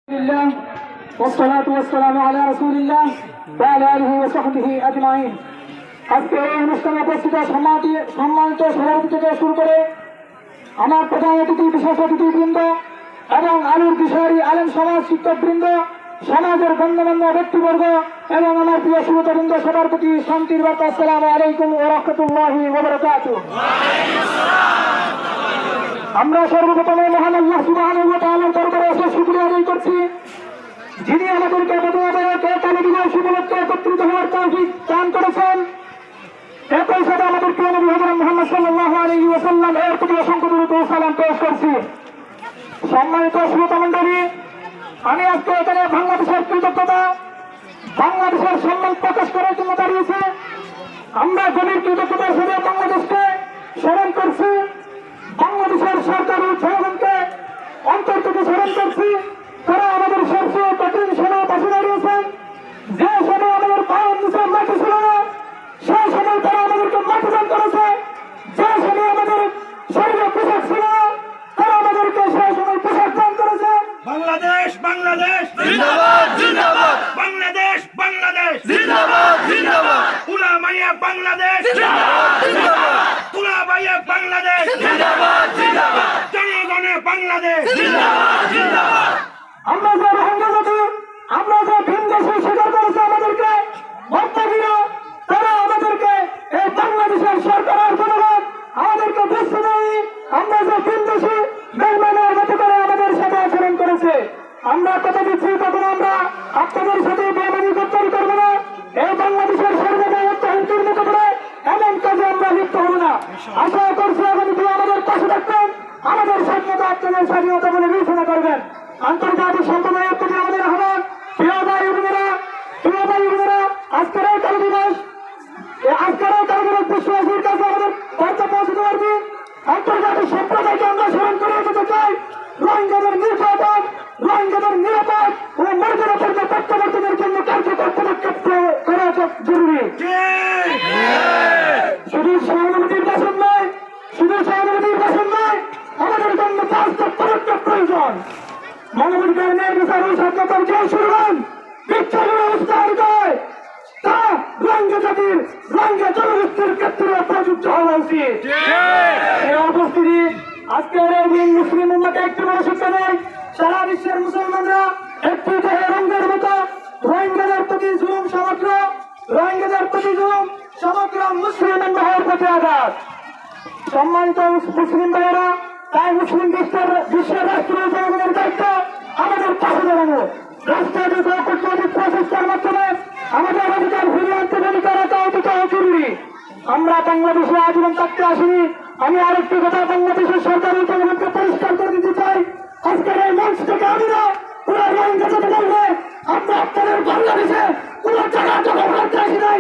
والصلاة والسلام على رسول الله وعلى آله وصحبه أجمعين। আজকে এই অনুষ্ঠানে উপস্থিত সম্মানিত সভাপতি থেকে শুরু করে আমার প্রধান অতিথি বিশেষ অতিথিবৃন্দ এবং আলুর দিশারি আলেম সমাজ শিক্ষকবৃন্দ, সমাজের গণ্যমান্য ব্যক্তিবর্গ এবং আমার প্রিয় শ্রোতাবৃন্দ, সবার প্রতি শান্তির বার্তা আসসালামু আলাইকুম ওয়া রাহমাতুল্লাহি ওয়া বারাকাতুহু। আমরা সর্বপ্রথমে মহান আল্লাহ সুবহানাহু ওয়া তাআলার দরবারে অশেষ শুকরিয়া আদায় করছি, যিনি আমাদেরকে কালী দিবস উপলক্ষে একত্রিত হওয়ার তৌফিক দান করেছেন। একই সাথে আমাদের প্রিয় নবী হযরত মুহাম্মদ সাল্লাল্লাহু আলাইহি ওয়াসাল্লাম এর প্রতি অসংখ্য দরুদ ও সালাম পেশ করছি। সম্মানিত শ্রোতা মণ্ডলী, আমি আজকে এখানে বাংলাদেশের কৃতজ্ঞতা, বাংলাদেশের সম্মান প্রকাশ করার জন্য দাঁড়িয়েছি। আমরা গভীর কৃতজ্ঞতার সাথে বাংলাদেশকে স্মরণ করছি, বাংলাদেশের সরকারি জনগণকে অন্তর থেকে স্মরণ করছি। তারা আমাদের সবচেয়ে কঠিন সময় পাশে দাঁড়িয়েছেন। যে সময় আমাদের পায়ের নিচে মাটি ছিল না, সেই সময় তারা আমাদেরকে মাটি দান করেছে। যে সময় আমাদের শরীরে পোশাক ছিল না, তারা আমাদেরকে সেই সময় পোশাক দান করেছে। বাংলাদেশ বাংলাদেশ জিন্দাবাদ জিন্দাবাদ, বাংলাদেশ বাংলাদেশ জিন্দাবাদ জিন্দাবাদ, উলামায়ে বাংলাদেশ জিন্দাবাদ জিন্দাবাদ, উলামায়ে বাংলাদেশ জিন্দাবাদ জিন্দাবাদ, জনগণে বাংলাদেশ জিন্দাবাদ জিন্দাবাদ। আমরা যে রোহিঙ্গা জাতি, আমরা যে ভিনদেশি স্বীকার করেছে আমাদেরকে ভক্তবীরা, তারা আমাদেরকে এই বাংলাদেশের সরকারের জনগণ আমাদেরকে বুঝতে নেই। আমরা যে ভিনদেশি মেহমানের মতো করে আমাদের সাথে আচরণ করেছে। আমরা কথা দিচ্ছি, তখন আমরা আপনাদের সাথে বেমানি করতে করবো না। এই বাংলাদেশের সর্বদা হুমকির মতো করে এমন কাজে আমরা লিপ্ত হব না। আশা করছি আগামীতে আমাদের পাশে থাকবেন, আমাদের স্বাধীনতা আপনাদের স্বাধীনতা বলে বিবেচনা করবেন। আন্তর্জাতিক সম্প্রদায়ের প্রতি আমাদের আহ্বান, প্রিয় ভাই বোনেরা, আজকের এই কালী দিবস বিশ্ববাসীর কাছে আমাদের বার্তা পৌঁছে দেওয়ার দিন। আন্তর্জাতিক সম্প্রদায়কে আমরা স্মরণ করে যেতে চাই, রোহিঙ্গাদের নির্যাতন, রোহিঙ্গাদের নিরাপদ ও মর্যাদা প্রত্যাবর্তনের জন্য কার্যকর পদক্ষেপ করা জরুরি। শুধু সহানুভূতির ভাষণ নয়, আমাদের জন্য বাস্তব পদক্ষেপ প্রয়োজন। মানবাধিকার ন্যায় বিচার ও স্বাধীনতার যে শুরুন বিচ্ছিন্ন অবস্থা হৃদয়, তা রোহিঙ্গা জাতির, রোহিঙ্গা জনগোষ্ঠীর ক্ষেত্রে প্রযোজ্য হওয়া উচিত। এই উপস্থিতি আজকের এই দিন মুসলিম উম্মাকে একটি বড় শিক্ষা দেয়। সারা বিশ্বের মুসলমানরা একটি দেহে রঙের মতো রোহিঙ্গাদের প্রতি জুলুম সমগ্র মুসলিম উম্মাহের প্রতি আঘাত। সম্মানিত মুসলিম ভাইয়েরা, তাই মুসলিম বিশ্বের রাষ্ট্রীয় জনগণের দায়িত্ব আমাদের পাশে দাঁড়ানো। রাষ্ট্রীয় কূটনৈতিক প্রচেষ্টার মাধ্যমে আমাদের অধিকার ফিরিয়ে আনতে ভূমিকা রাখা অত্যন্ত জরুরি। আমরা বাংলাদেশে আজীবন থাকতে আসিনি। আমি আরেকটি কথা বাংলাদেশের সরকারি জনগণকে পরিষ্কার করে দিতে চাই। আজকের এই মঞ্চ থেকে আমি না, পুরো রোহিঙ্গা জাতি বলবে, আমরা আপনাদের বাংলাদেশে কোন জায়গা দখল করতে আসি নাই।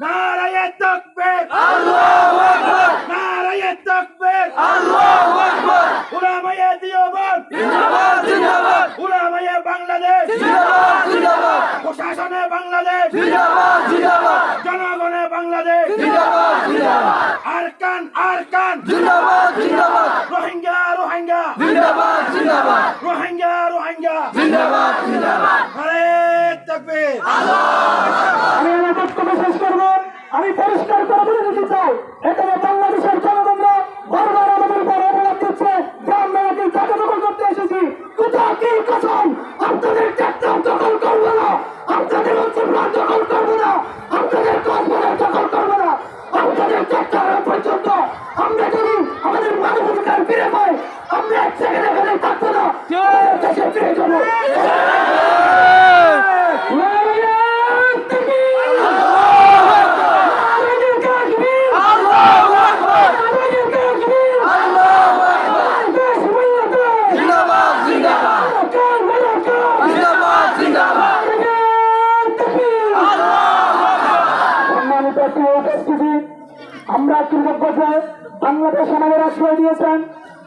নারায়ে তাকবীর, আল্লাহু আকবার, নারায়ে তাকবীর, আল্লাহু আকবার, উলামায়ে দিওবন্দ জিন্দাবাদ জিন্দাবাদ, উলামায়ে বাংলাদেশ জিন্দাবাদ জিন্দাবাদ, প্রশাসনে বাংলাদেশ জিন্দাবাদ জিন্দাবাদ, জনগণে বাংলাদেশ জিন্দাবাদ জিন্দাবাদ, আরকান জিন্দাবাদ জিন্দাবাদ, রোহিঙ্গা জিন্দাবাদ জিন্দাবাদ, রোহিঙ্গা জিন্দাবাদ জিন্দাবাদ, নারায়ে তাকবীর, আমি আমার বক্তব্য শেষ করব। আমি পরিষ্কার করে বলে দিতে চাই, এখানে বাংলাদেশের জনগণরা বারবার আমাদের উপর অপরাধ করছে যে আমরা নাকি জায়গা দখল করতে এসেছি। কোথাও কি কসম, আপনাদের চট্টগ্রাম দখল করবো না, আপনাদের অঞ্চল দখল করবো না, আপনাদের কসবাজার দখল করবো না, আপনাদের চট্টগ্রাম পর্যন্ত আমরা যদি আমাদের মানবাধিকার ফিরে পাই, আমরা এক সেকেন্ডে এখানে থাকবো না, দেশে ফিরে যাবো। আমরা কৃতজ্ঞ যে বাংলাদেশ আমাদের আশ্রয় দিয়েছেন,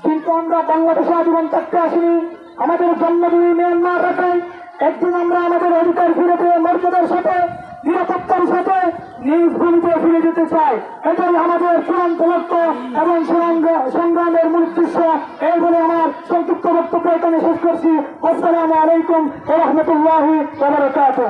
কিন্তু আমরা বাংলাদেশে আজীবন থাকতে আসিনি। আমাদের জন্মভূমি মিয়ানমার রাখে একদিন আমরা আমাদের অধিকার ফিরে পেয়ে মর্যাদার সাথে নিরাপত্তার সাথে নিজ ভূমিতে ফিরে যেতে চায়। এটাই আমাদের চূড়ান্ত লক্ষ্য এবং সংগ্রামের মূল উদ্দেশ্য। এই বলে আমার সংক্ষিপ্ত বক্তব্য এখানে শেষ করছি। আসসালামু আলাইকুম ওয়া রাহমাতুল্লাহি ওয়া বারাকাতুহু।